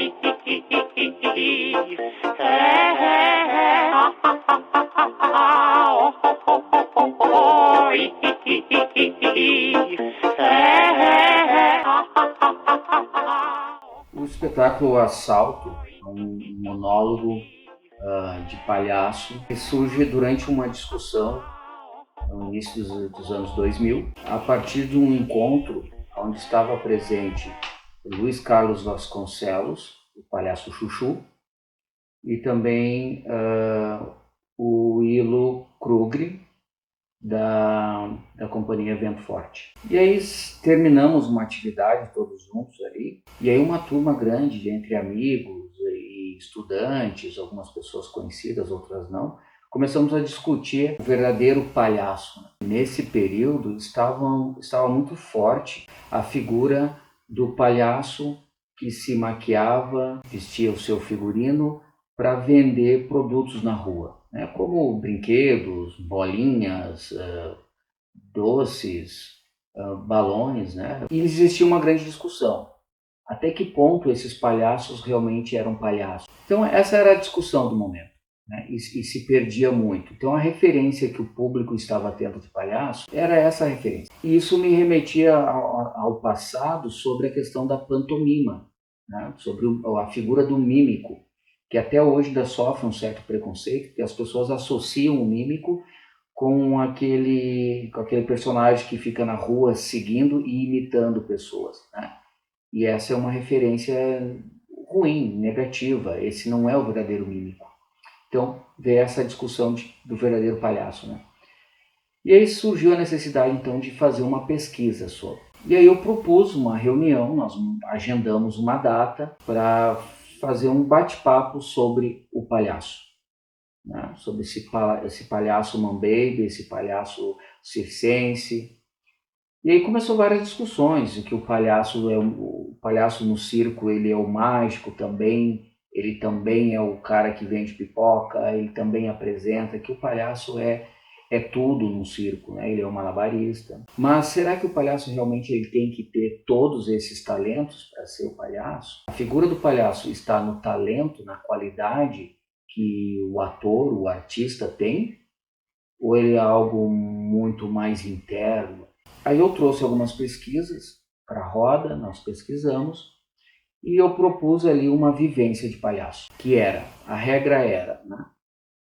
O espetáculo Assalto é um monólogo de palhaço que surge durante uma discussão no início dos anos 2000, a partir de um encontro onde estava presente Luiz Carlos Vasconcelos, o palhaço Chuchu, e também o Ilo Krugli, da companhia Vento Forte. E aí terminamos uma atividade todos juntos ali, e aí uma turma grande entre amigos e estudantes, algumas pessoas conhecidas, outras não, começamos a discutir o verdadeiro palhaço. Nesse período estava muito forte a figura do palhaço que se maquiava, vestia o seu figurino para vender produtos na rua, né? Como brinquedos, bolinhas, doces, balões, né? E existia uma grande discussão. Até que ponto esses palhaços realmente eram palhaços? Então essa era a discussão do momento, né? E se perdia muito. Então a referência que o público estava tendo de palhaço era essa referência. E isso me remetia ao passado sobre a questão da pantomima, né? Sobre a figura do mímico, que até hoje ainda sofre um certo preconceito, que as pessoas associam o mímico com aquele personagem que fica na rua seguindo e imitando pessoas, né? E essa é uma referência ruim, negativa. Esse não é o verdadeiro mímico. Então, veio essa discussão do verdadeiro palhaço, né? E aí surgiu a necessidade, então, de fazer uma pesquisa sobre. E aí eu propus uma reunião, nós agendamos uma data para fazer um bate-papo sobre o palhaço, né? Sobre esse palhaço mambembe, esse palhaço circense. E aí começou várias discussões, que o palhaço no circo, ele é o mágico também, ele também é o cara que vende pipoca, ele também apresenta, que o palhaço é tudo no circo, né? Ele é um malabarista. Mas será que o palhaço realmente ele tem que ter todos esses talentos para ser o palhaço? A figura do palhaço está no talento, na qualidade que o ator, o artista tem? Ou ele é algo muito mais interno? Aí eu trouxe algumas pesquisas para a roda, nós pesquisamos, e eu propus ali uma vivência de palhaço, que a regra era, né?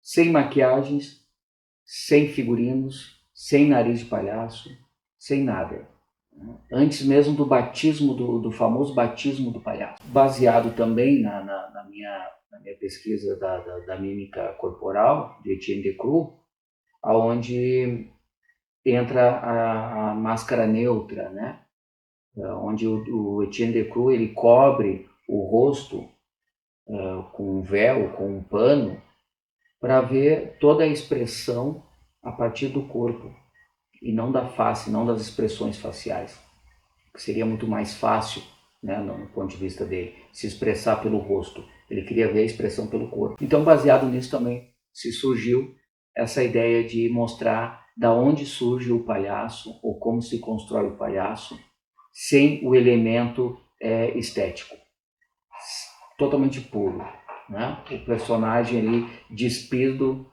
Sem maquiagens, sem figurinos, sem nariz de palhaço, sem nada. Antes mesmo do batismo, do famoso batismo do palhaço. Baseado também na minha pesquisa da mímica corporal, de Etienne Decroux, onde entra a máscara neutra, né? Onde o Etienne Decroux ele cobre o rosto com um véu, com um pano, para ver toda a expressão a partir do corpo e não da face, não das expressões faciais, que seria muito mais fácil, né, no ponto de vista dele, se expressar pelo rosto. Ele queria ver a expressão pelo corpo. Então, baseado nisso também se surgiu essa ideia de mostrar da onde surge o palhaço ou como se constrói o palhaço sem o elemento estético, totalmente puro, né? O personagem ali despido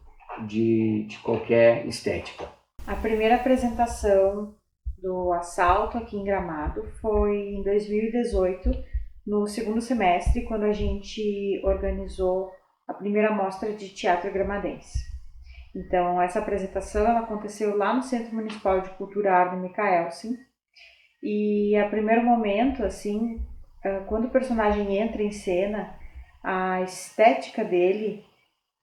de qualquer estética. A primeira apresentação do Assalto aqui em Gramado foi em 2018, no segundo semestre, quando a gente organizou a primeira mostra de teatro gramadense. Então, essa apresentação ela aconteceu lá no Centro Municipal de Cultura Arno Michaelsen. E a primeiro momento, assim, quando o personagem entra em cena, a estética dele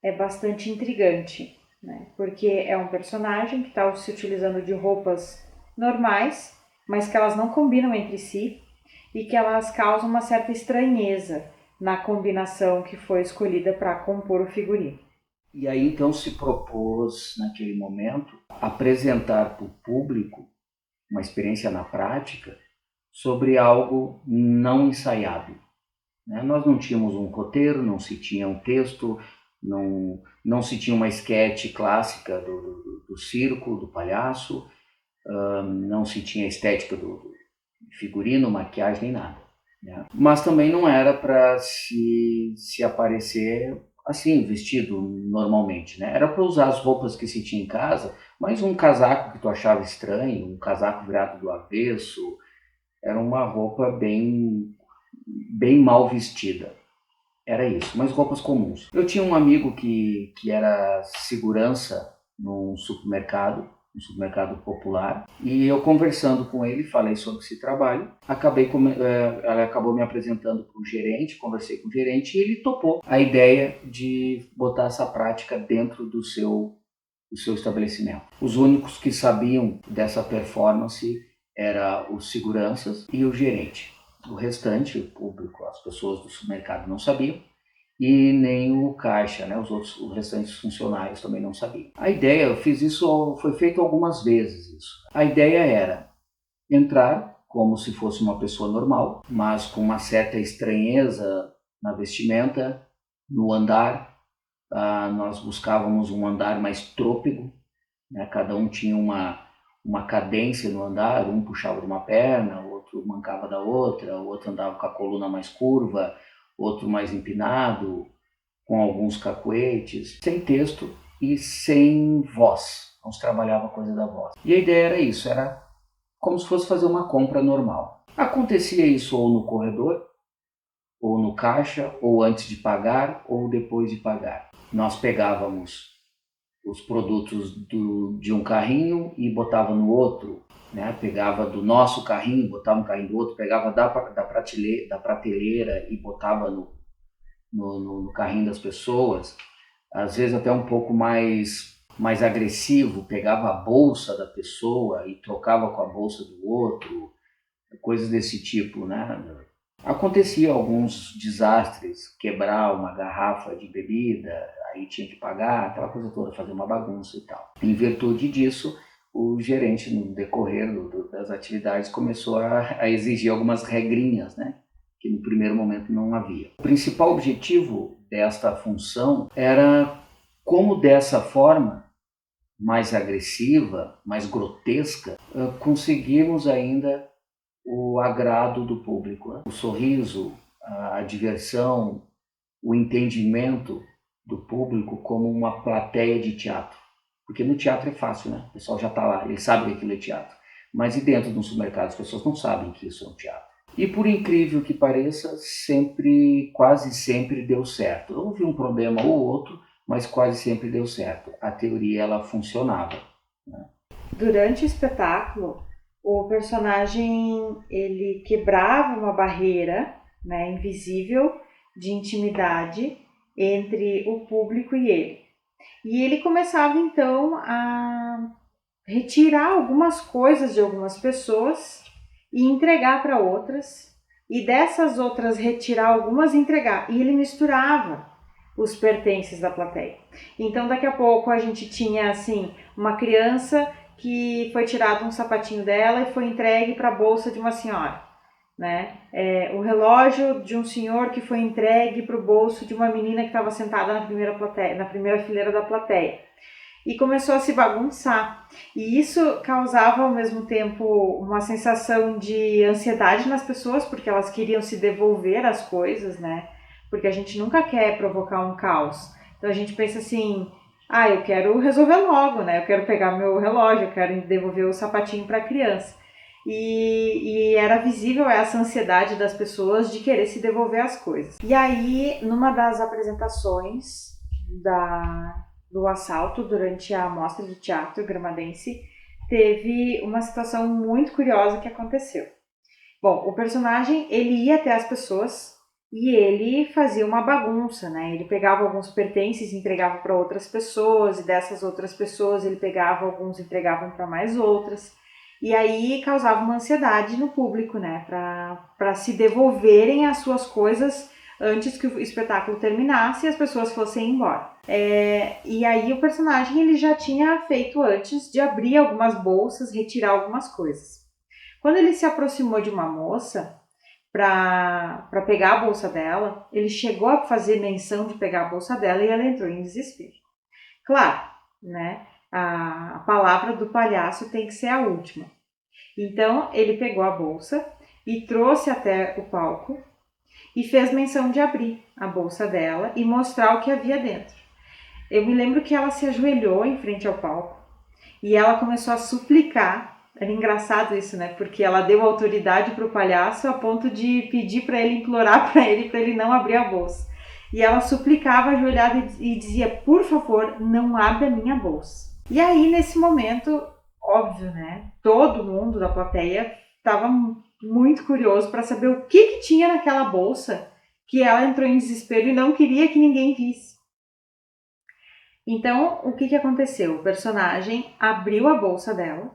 é bastante intrigante, né? Porque é um personagem que está se utilizando de roupas normais, mas que elas não combinam entre si e que elas causam uma certa estranheza na combinação que foi escolhida para compor o figurino. E aí então se propôs, naquele momento, apresentar para o público uma experiência na prática sobre algo não ensaiado, né? Nós não tínhamos um roteiro, não se tinha um texto, não se tinha uma esquete clássica do circo, do palhaço, não se tinha estética do figurino, maquiagem, nem nada. né? Mas também não era para se aparecer assim, vestido normalmente, né? Era para usar as roupas que se tinha em casa, mas um casaco que tu achava estranho, um casaco virado do avesso, era uma roupa bem mal vestida. Era isso, mas roupas comuns. Eu tinha um amigo que era segurança num supermercado, um supermercado popular, e eu conversando com ele, falei sobre esse trabalho, ela acabou me apresentando para o gerente, conversei com o gerente e ele topou a ideia de botar essa prática dentro do seu estabelecimento. Os únicos que sabiam dessa performance eram os seguranças e o gerente. O restante, o público, as pessoas do supermercado não sabiam e nem o caixa, né? Os restantes funcionários também não sabiam. A ideia, eu fiz isso, foi feito algumas vezes isso. A ideia era entrar como se fosse uma pessoa normal, mas com uma certa estranheza na vestimenta, no andar. Nós buscávamos um andar mais trôpego, né? Cada um tinha uma cadência no andar, um puxava de uma perna, o outro mancava da outra, o outro andava com a coluna mais curva, outro mais empinado, com alguns cacuetes, sem texto e sem voz. Não se trabalhava a coisa da voz. E a ideia era isso, era como se fosse fazer uma compra normal. Acontecia isso ou no corredor, ou no caixa, ou antes de pagar, ou depois de pagar. Nós pegávamos os produtos de um carrinho e botava no outro, né? Pegava do nosso carrinho, botava no carrinho do outro, pegava da prateleira e botava no carrinho das pessoas, às vezes até um pouco mais agressivo, pegava a bolsa da pessoa e trocava com a bolsa do outro, coisas desse tipo, né? Acontecia alguns desastres, quebrar uma garrafa de bebida, aí tinha que pagar, aquela coisa toda, fazer uma bagunça e tal. Em virtude disso, o gerente, no decorrer das atividades, começou a exigir algumas regrinhas, né? Que no primeiro momento não havia. O principal objetivo desta função era como dessa forma, mais agressiva, mais grotesca, conseguirmos ainda o agrado do público, né? O sorriso, a diversão, o entendimento do público como uma plateia de teatro. Porque no teatro é fácil, né? O pessoal já está lá, ele sabe que aquilo é teatro. Mas e dentro de um supermercado as pessoas não sabem que isso é um teatro. E por incrível que pareça, quase sempre deu certo. Houve um problema ou outro, mas quase sempre deu certo. A teoria ela funcionava, né? Durante o espetáculo, o personagem ele quebrava uma barreira, né, invisível de intimidade entre o público e ele. E ele começava então a retirar algumas coisas de algumas pessoas e entregar para outras, e dessas outras retirar algumas e entregar. E ele misturava os pertences da plateia. Então daqui a pouco a gente tinha assim uma criança que foi tirado um sapatinho dela e foi entregue para a bolsa de uma senhora, né? O relógio de um senhor que foi entregue para o bolso de uma menina que estava sentada na primeira fileira da plateia. E começou a se bagunçar. E isso causava ao mesmo tempo uma sensação de ansiedade nas pessoas, porque elas queriam se devolver as coisas, né? Porque a gente nunca quer provocar um caos. Então a gente pensa assim, eu quero resolver logo, né? Eu quero pegar meu relógio, eu quero devolver o sapatinho para a criança. E era visível essa ansiedade das pessoas de querer se devolver as coisas. E aí, numa das apresentações do assalto, durante a mostra de teatro gramadense, teve uma situação muito curiosa que aconteceu. Bom, o personagem, ele ia até as pessoas e ele fazia uma bagunça, né? Ele pegava alguns pertences e entregava para outras pessoas, e dessas outras pessoas ele pegava alguns e entregava para mais outras. E aí causava uma ansiedade no público, né? Para se devolverem as suas coisas antes que o espetáculo terminasse e as pessoas fossem embora. E aí o personagem ele já tinha feito antes de abrir algumas bolsas, retirar algumas coisas. Quando ele se aproximou de uma moça para pegar a bolsa dela, ele chegou a fazer menção de pegar a bolsa dela e ela entrou em desespero. Claro, né? A palavra do palhaço tem que ser a última. Então ele pegou a bolsa, e trouxe até o palco e fez menção de abrir a bolsa dela e mostrar o que havia dentro. Eu me lembro que ela se ajoelhou em frente ao palco e ela começou a suplicar. Era engraçado isso, né? Porque ela deu autoridade para o palhaço a ponto de pedir para ele, implorar para ele não abrir a bolsa. E ela suplicava ajoelhada e dizia, por favor, não abra a minha bolsa. E aí, nesse momento, óbvio, né? Todo mundo da plateia estava muito curioso para saber o que tinha naquela bolsa, que ela entrou em desespero e não queria que ninguém visse. Então, o que aconteceu? O personagem abriu a bolsa dela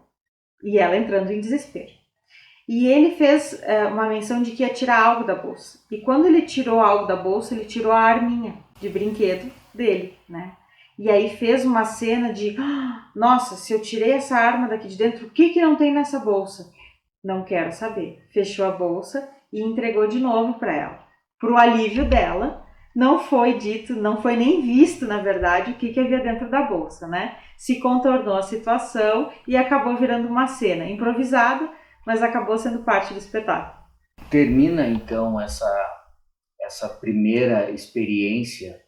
e ela entrando em desespero. E ele fez uma menção de que ia tirar algo da bolsa. E quando ele tirou algo da bolsa, ele tirou a arminha de brinquedo dele, né? E aí fez uma cena de, nossa, se eu tirei essa arma daqui de dentro, o que não tem nessa bolsa? Não quero saber. Fechou a bolsa e entregou de novo para ela. Pro alívio dela, não foi dito, não foi nem visto, na verdade, o que havia dentro da bolsa, né? Se contornou a situação e acabou virando uma cena improvisada, mas acabou sendo parte do espetáculo. Termina, então, essa primeira experiência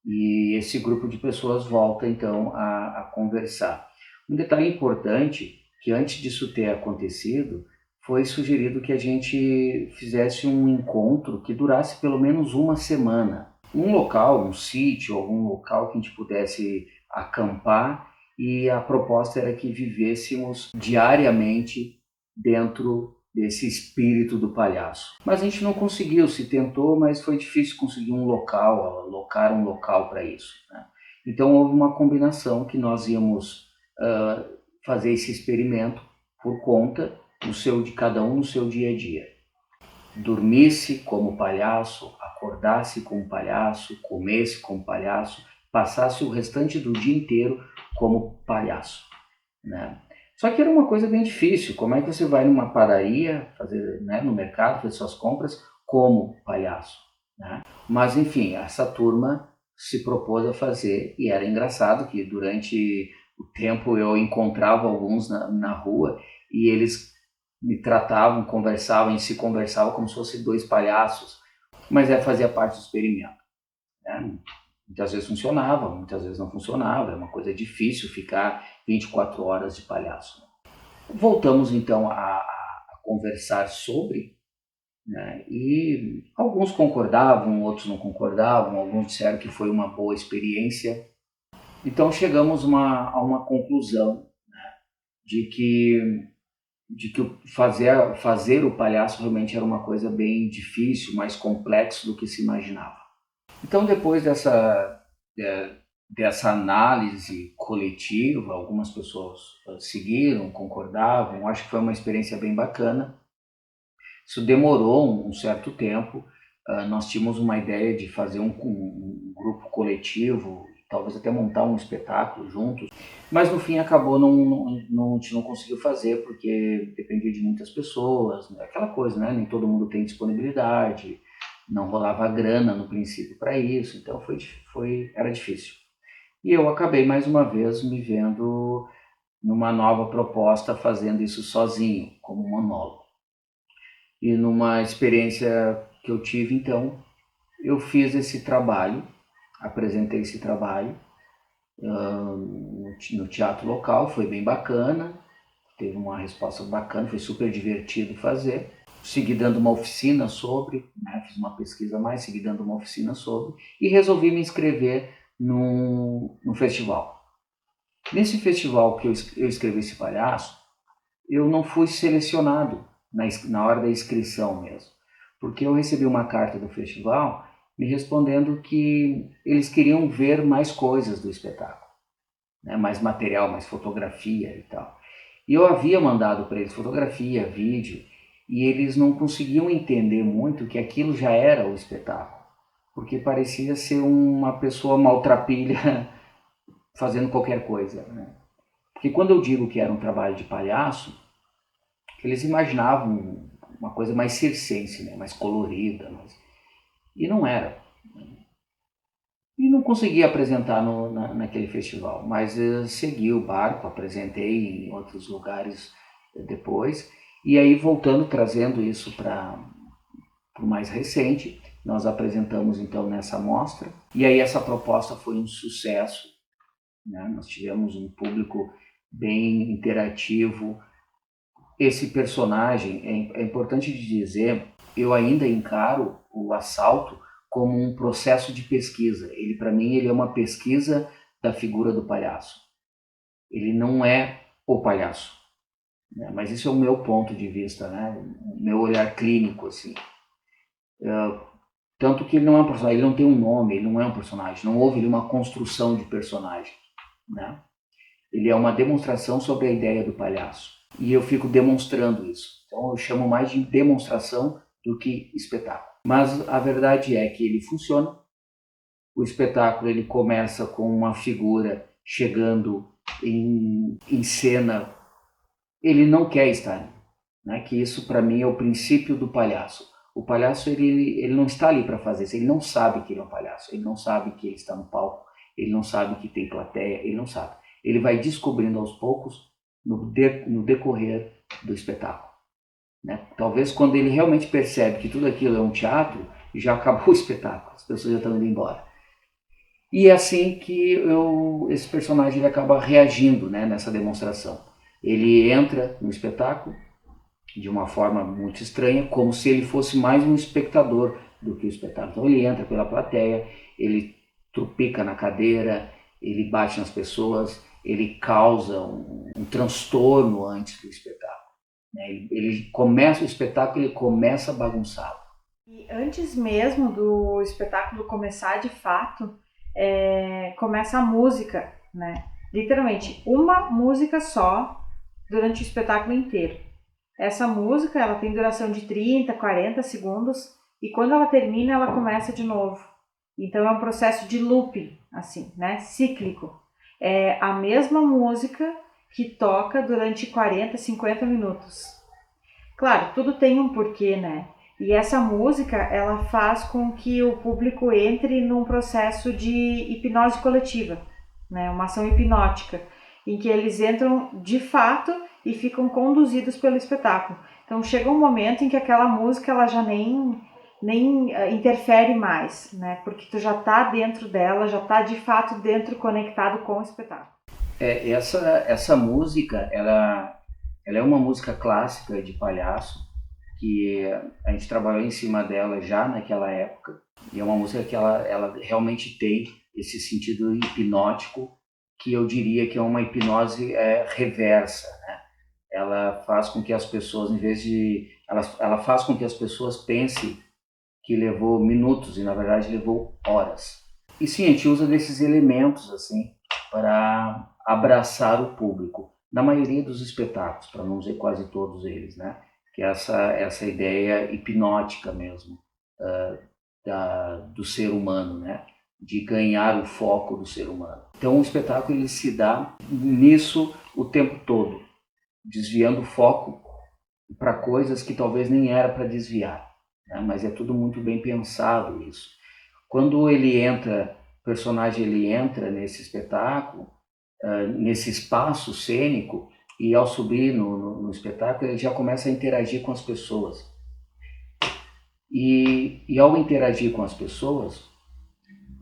e esse grupo de pessoas volta, então, a conversar. Um detalhe importante, que antes disso ter acontecido, foi sugerido que a gente fizesse um encontro que durasse pelo menos uma semana. Um local, um sítio, algum local que a gente pudesse acampar, e a proposta era que vivêssemos diariamente dentro desse espírito do palhaço. Mas a gente não conseguiu, se tentou, mas foi difícil conseguir um local, alocar um local para isso, né? Então houve uma combinação que nós íamos fazer esse experimento por conta de cada um no seu dia a dia. Dormisse como palhaço, acordasse como palhaço, comesse como palhaço, passasse o restante do dia inteiro como palhaço, né? Só que era uma coisa bem difícil. Como é que você vai numa padaria, fazer, né, no mercado, fazer suas compras como palhaço, né? Mas enfim, essa turma se propôs a fazer, e era engraçado que durante o tempo eu encontrava alguns na rua e eles me tratavam, conversavam, e se conversavam como se fossem dois palhaços, mas fazia parte do experimento, né? Muitas vezes funcionava, muitas vezes não funcionava, é uma coisa difícil ficar 24 horas de palhaço. Voltamos então a conversar sobre, né? E alguns concordavam, outros não concordavam, alguns disseram que foi uma boa experiência. Então chegamos a uma conclusão, né, de que fazer o palhaço realmente era uma coisa bem difícil, mais complexo do que se imaginava. Então, depois dessa análise coletiva, algumas pessoas seguiram, concordavam, acho que foi uma experiência bem bacana. Isso demorou um certo tempo, nós tínhamos uma ideia de fazer um grupo coletivo, talvez até montar um espetáculo juntos, mas no fim acabou a gente não conseguiu fazer porque dependia de muitas pessoas, né? Aquela coisa, né? Nem todo mundo tem disponibilidade, não rolava grana no princípio para isso, então era difícil. E eu acabei mais uma vez me vendo numa nova proposta fazendo isso sozinho, como monólogo. E numa experiência que eu tive, então, eu fiz esse trabalho, apresentei esse trabalho no teatro local, foi bem bacana, teve uma resposta bacana, foi super divertido fazer. Segui dando uma oficina sobre, né, fiz uma pesquisa a mais, segui dando uma oficina sobre, e resolvi me inscrever no festival. Nesse festival que eu escrevi esse palhaço, eu não fui selecionado na hora da inscrição mesmo, porque eu recebi uma carta do festival me respondendo que eles queriam ver mais coisas do espetáculo, né, mais material, mais fotografia e tal. E eu havia mandado para eles fotografia, vídeo, e eles não conseguiam entender muito que aquilo já era o espetáculo, porque parecia ser uma pessoa maltrapilha fazendo qualquer coisa, né? Porque quando eu digo que era um trabalho de palhaço, eles imaginavam uma coisa mais circense, né? Mais colorida, e não era. E não consegui apresentar naquele festival, mas segui o barco, apresentei em outros lugares depois, E aí, voltando, trazendo isso para o mais recente, nós apresentamos então nessa mostra, e aí essa proposta foi um sucesso, né? Nós tivemos um público bem interativo. Esse personagem, é importante de dizer, eu ainda encaro o Assalto como um processo de pesquisa. Ele, para mim, ele é uma pesquisa da figura do palhaço. Ele não é o palhaço, né? Mas isso é o meu ponto de vista, né? O meu olhar clínico, assim. Tanto que ele não é um personagem, ele não tem um nome, ele não é um personagem, não houve ali uma construção de personagem, né? Ele é uma demonstração sobre a ideia do palhaço. E eu fico demonstrando isso. Então eu chamo mais de demonstração do que espetáculo. Mas a verdade é que ele funciona. O espetáculo ele começa com uma figura chegando em cena. Ele não quer estar, né? Que isso para mim é o princípio do palhaço. O palhaço ele não está ali para fazer isso. Ele não sabe que ele é um palhaço. Ele não sabe que ele está no palco. Ele não sabe que tem plateia. Ele não sabe. Ele vai descobrindo aos poucos no decorrer do espetáculo, né? Talvez quando ele realmente percebe que tudo aquilo é um teatro, já acabou o espetáculo, as pessoas já estão indo embora. E é assim que esse personagem ele acaba reagindo, né, nessa demonstração. Ele entra no espetáculo de uma forma muito estranha, como se ele fosse mais um espectador do que o espetáculo. Então ele entra pela plateia, ele trupica na cadeira, ele bate nas pessoas, ele causa um transtorno antes do espetáculo, né? Ele começa o espetáculo, ele começa bagunçado. E antes mesmo do espetáculo começar de fato, começa a música, né? Literalmente, uma música só durante o espetáculo inteiro. Essa música, ela tem duração de 30, 40 segundos e quando ela termina, ela começa de novo. Então é um processo de looping, assim, né? Cíclico. É a mesma música que toca durante 40, 50 minutos. Claro, tudo tem um porquê, né? E essa música, ela faz com que o público entre num processo de hipnose coletiva, né? Uma ação hipnótica, em que eles entram de fato e ficam conduzidos pelo espetáculo. Então chega um momento em que aquela música ela já nem interfere mais, né? Porque tu já tá dentro dela, já tá de fato dentro, conectado com o espetáculo. Essa música, ela é uma música clássica de palhaço, que a gente trabalhou em cima dela já naquela época, e é uma música que ela realmente tem esse sentido hipnótico, que eu diria que é uma hipnose reversa, né? Ela faz com que as pessoas, em vez de... Ela faz com que as pessoas pensem que levou minutos e, na verdade, levou horas. E sim, a gente usa desses elementos, assim, para abraçar o público. Na maioria dos espetáculos, para não dizer quase todos eles, né? Que é essa ideia hipnótica mesmo, do ser humano, né? De ganhar o foco do ser humano. Então o espetáculo ele se dá nisso o tempo todo, desviando o foco para coisas que talvez nem era para desviar, né? Mas é tudo muito bem pensado isso. Quando o personagem ele entra nesse espetáculo, nesse espaço cênico, e ao subir no espetáculo ele já começa a interagir com as pessoas. E ao interagir com as pessoas,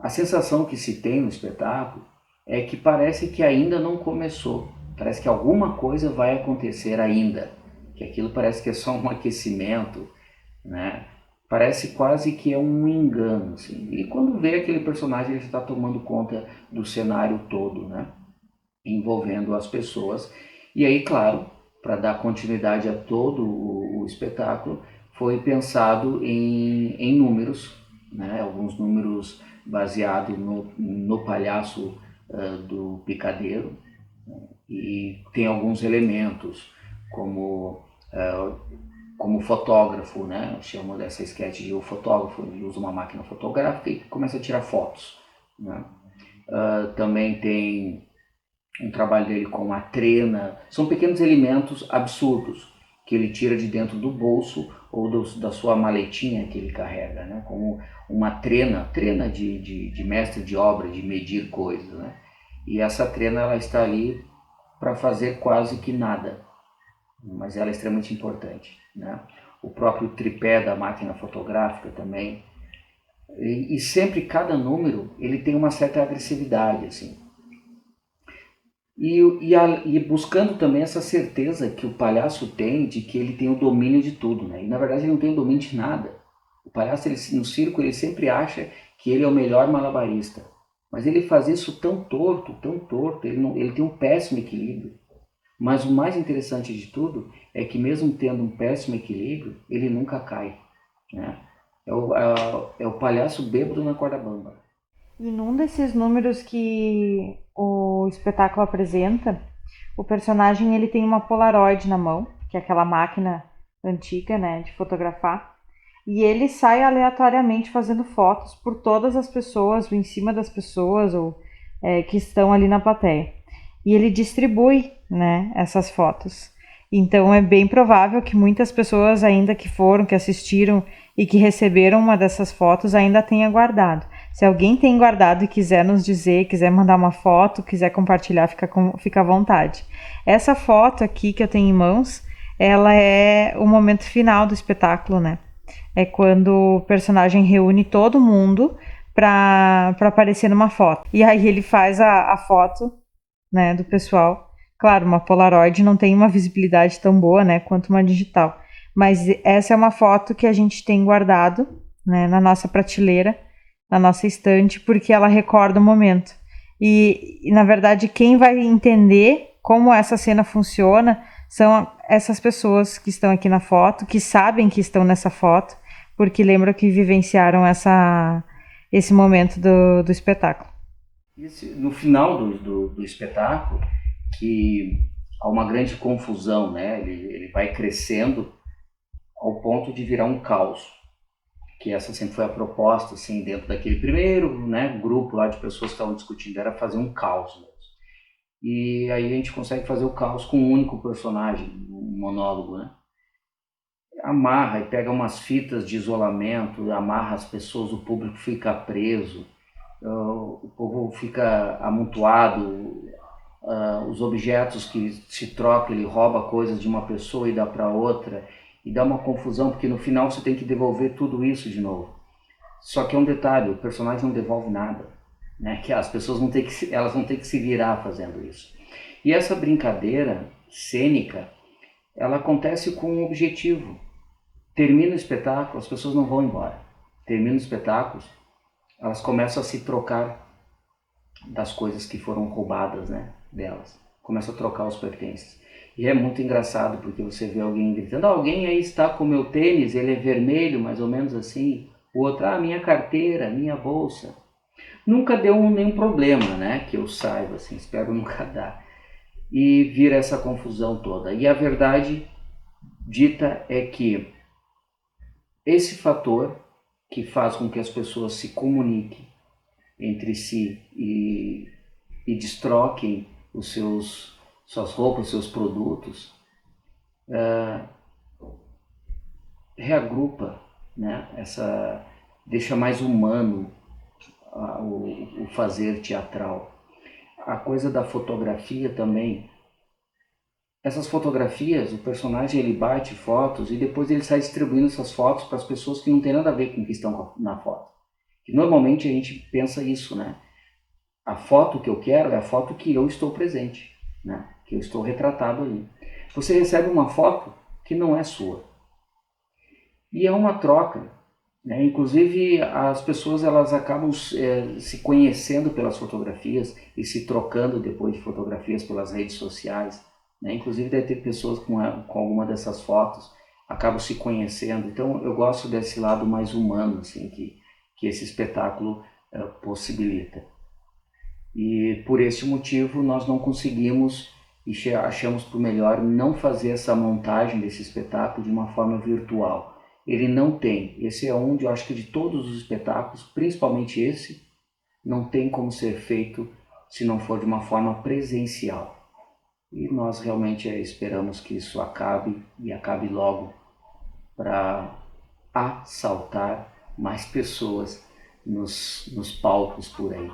a sensação que se tem no espetáculo é que parece que ainda não começou, parece que alguma coisa vai acontecer ainda, que aquilo parece que é só um aquecimento, né? Parece quase que é um engano, assim. E quando vê aquele personagem, ele está tomando conta do cenário todo, né? Envolvendo as pessoas. E aí, claro, para dar continuidade a todo o espetáculo, foi pensado em números, né? Alguns números baseados no palhaço do picadeiro, né? E tem alguns elementos como fotógrafo, né? Eu chamo dessa sketch de o fotógrafo, ele usa uma máquina fotográfica e começa a tirar fotos, né? Também tem um trabalho dele com a trena, são pequenos elementos absurdos que ele tira de dentro do bolso ou da sua maletinha que ele carrega, né? Como uma trena de mestre de obra, de medir coisas, né? E essa trena ela está ali para fazer quase que nada, mas ela é extremamente importante, né? O próprio tripé da máquina fotográfica também. E sempre cada número ele tem uma certa agressividade, assim. E buscando também essa certeza que o palhaço tem de que ele tem o domínio de tudo, né? E na verdade ele não tem o domínio de nada. O palhaço, no circo, ele sempre acha que ele é o melhor malabarista. Mas ele faz isso tão torto, ele tem um péssimo equilíbrio. Mas o mais interessante de tudo é que mesmo tendo um péssimo equilíbrio, ele nunca cai, né? É o palhaço bêbado na corda bamba. E num desses números que o espetáculo apresenta, o personagem ele tem uma Polaroid na mão, que é aquela máquina antiga, né, de fotografar, e ele sai aleatoriamente fazendo fotos por todas as pessoas, ou em cima das pessoas, ou que estão ali na plateia. E ele distribui, né, essas fotos. Então é bem provável que muitas pessoas ainda que foram, que assistiram e que receberam uma dessas fotos ainda tenha guardado. Se alguém tem guardado e quiser nos dizer, quiser mandar uma foto, quiser compartilhar, fica à vontade. Essa foto aqui que eu tenho em mãos, ela é o momento final do espetáculo, né? É quando o personagem reúne todo mundo para aparecer numa foto. E aí ele faz a foto, né, do pessoal. Claro, uma Polaroid não tem uma visibilidade tão boa, né, quanto uma digital. Mas essa é uma foto que a gente tem guardado, né, na nossa prateleira, na nossa estante, porque ela recorda o momento. E na verdade, quem vai entender como essa cena funciona são essas pessoas que estão aqui na foto, que sabem que estão nessa foto, porque lembram que vivenciaram esse momento do espetáculo. No final do espetáculo, que há uma grande confusão, né? Ele vai crescendo ao ponto de virar um caos, que essa sempre foi a proposta, assim, dentro daquele primeiro, né, grupo lá de pessoas que estavam discutindo, era fazer um caos mesmo. E aí a gente consegue fazer o caos com um único personagem, um monólogo, né? Amarra e pega umas fitas de isolamento, amarra as pessoas, o público fica preso, o povo fica amontoado, os objetos que se trocam, ele rouba coisas de uma pessoa e dá para outra, e dá uma confusão, porque no final você tem que devolver tudo isso de novo. Só que é um detalhe, o personagem não devolve nada, né? Que as pessoas elas vão ter que se virar fazendo isso. E essa brincadeira cênica, ela acontece com um objetivo. Termina o espetáculo, as pessoas não vão embora. Termina o espetáculo, elas começam a se trocar das coisas que foram roubadas, né, delas. Começam a trocar os pertences. E é muito engraçado, porque você vê alguém gritando, alguém aí está com o meu tênis, ele é vermelho, mais ou menos assim. O outro, minha carteira, minha bolsa. Nunca deu nenhum problema, né, que eu saiba, assim, espero nunca dar. E vira essa confusão toda. E a verdade dita é que esse fator que faz com que as pessoas se comuniquem entre si e destroquem suas roupas, seus produtos, reagrupa, né? Deixa mais humano o fazer teatral. A coisa da fotografia também. Essas fotografias, o personagem ele bate fotos e depois ele sai distribuindo essas fotos para as pessoas que não tem nada a ver com o que estão na foto. E normalmente a gente pensa isso, né? A foto que eu quero é a foto que eu estou presente, né? Que eu estou retratado ali. Você recebe uma foto que não é sua. E é uma troca, né? Inclusive as pessoas elas acabam se conhecendo pelas fotografias e se trocando depois de fotografias pelas redes sociais, né? Inclusive deve ter pessoas com alguma dessas fotos acabam se conhecendo. Então eu gosto desse lado mais humano, assim, que esse espetáculo possibilita. E por esse motivo nós não conseguimos e achamos por melhor não fazer essa montagem desse espetáculo de uma forma virtual. Ele não tem, esse é onde eu acho que de todos os espetáculos, principalmente esse, não tem como ser feito se não for de uma forma presencial. E nós realmente esperamos que isso acabe e acabe logo para assaltar mais pessoas nos palcos por aí.